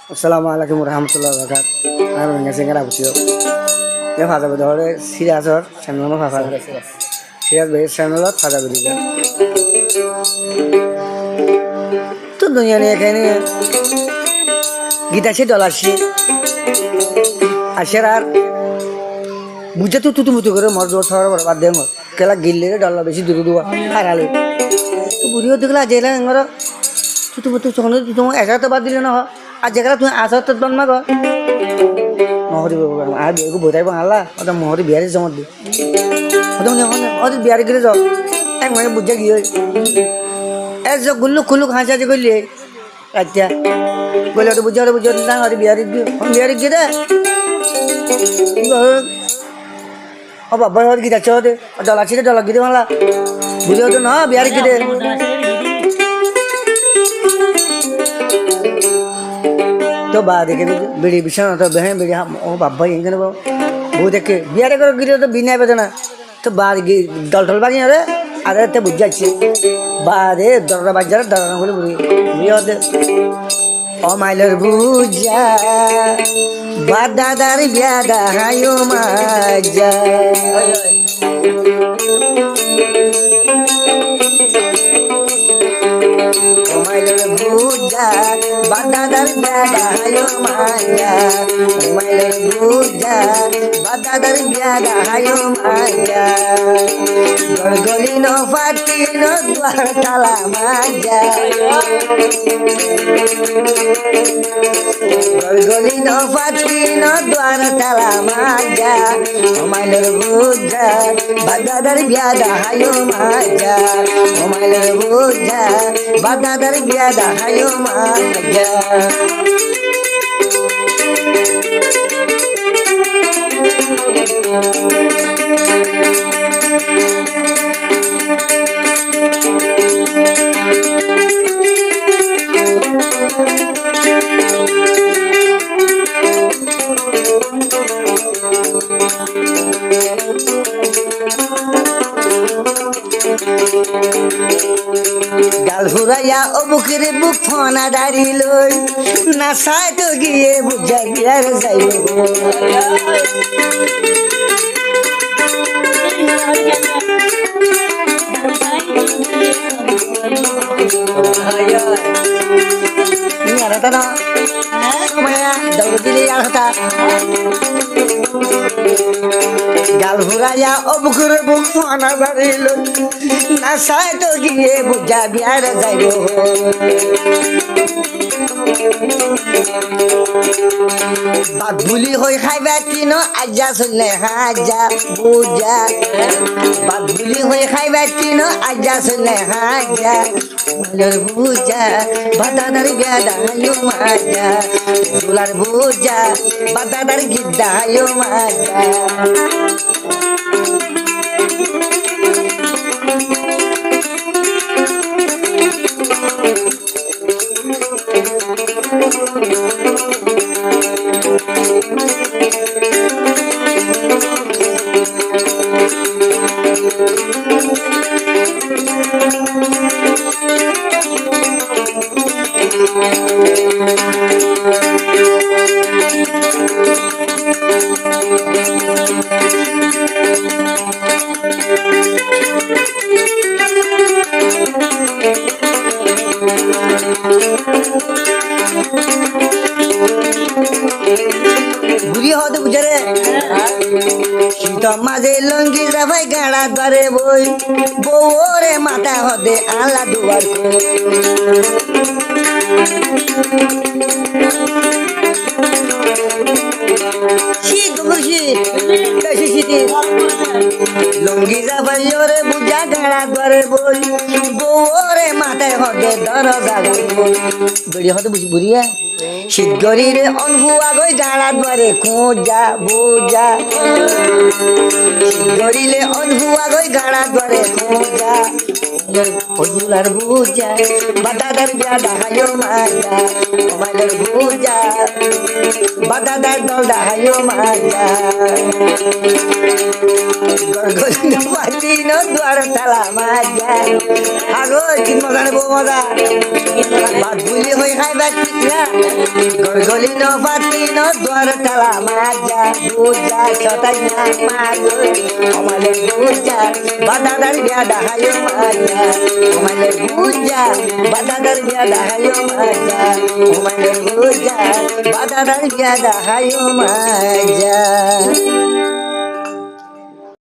Assalamualaikum warahmatullahi wabarakatuh. Aku nggak sengaja butuh. Ya father betul. Serius or channel mana father? Serius base channel or father betul. Tuh dunia ni kayaknya kita sih dollar sih. Asyarar bujuk tuh butuh karo marjor sahara berbat deh mor. Kalau gile dollar besi dulu harale. Tuh buriu tuh kalau jalan ngoro tuh butuh soalnya tuh ऐसा तो बात दिले ना हो आज जगह तुम आसा तो बन मगो मोहरी बाबा आ बेगु बोताई बांगला और मोहरी बिहारी समझ दे और बिहारी के लिए जाओ एक मैं बुझे गियो ऐसे गुल्लू खुल्लू खांचा जी को लिए अच्छा बोले तो बुझे ना और बिहारी की दे अब बाबा और की चाचा दे और डॉलर की दे वाला बुझे तो ना बिहारी की दे तो बाद के बिड़ी बिछाना तो बहन बिड़ी ओ बाबा इंगन वो देखे बियारे करो गिरे तो बिना बेदना तो बाद की डल बाजी अरे अरे ते बुझ जाच्छे बाद दररा बाजार दररा बोले बुरी बियाद ओ माइलर बुझा बाद दादार बियादा हायो माजा buja badadar biada hayo maya umailor buja badadar biada hayo maya gorgolino fatino dwar tala maja gorgolino fatino dwar tala maja umailor buja badadar biada hayo maya umailor buja badadar biada hayo maya গালহুরাইয়া ও বুকের বুক ফোনা দাঁড়ি লই না সাই তো গিয়ে বুঝা বিয়ার যাইব না মায়া দৌড় দিলে আর হতা গালহুরাইয়া ও বুকের বুক ফোনা দাঁড়ি লই না সাই তো গিয়ে বুঝা বিয়ার যাইব বাদবুলি হই খাইবা তিনো আজা চলে হাজা বুঝা বাদবুলি হই খাইবা তিনো আজা চলে হাজা মাইলর বুঝা বাদাদার বিয়াদা হায়ো মাজা দুলার বুঝা বাদাদার গিদ্দা হায়ো মাজা বুড়ি হতে বুঝারে শীত মাঝে লঙ্গি যাবাই গাড়া ধরে বই বউরে মাথা হতে আলা দুবার শীত শীত বেশি শীতে লঙ্গি যাবাই ওরে বুঝা গাড়া ধরে বই বউরে মাথায় হতে ধর জাগাই বুড়ি হতে বুঝি বুড়িয়া শীত গরিরে অনহুয়া গই গাড়া ধরে খোঁজা বোঝা শীত গরিলে অনহুয়া গই গাড়া ধরে খোঁজা ফজুলার বুঝা বাদাদার বিয়াদা হায়ো মাজা মাইলর বুঝা বাদাদার দলদা হায়ো মাজা গরগলিনো পাতিনো দুয়ার তালা মাজা আগো কি মজা নেবো মজা বাদ বুলি হই খাইবা ঠিক না গলি নো পাতি নো দ্বার তালা মাজা বুঝা ছটাই না মাগো আমালে বুঝা বাদাদার বিয়া ডাহায় মাজা আমালে বুঝা বাদাদার বিয়া ডাহায় মাজা আমালে বুঝা বাদাদার বিয়া ডাহায় মাজা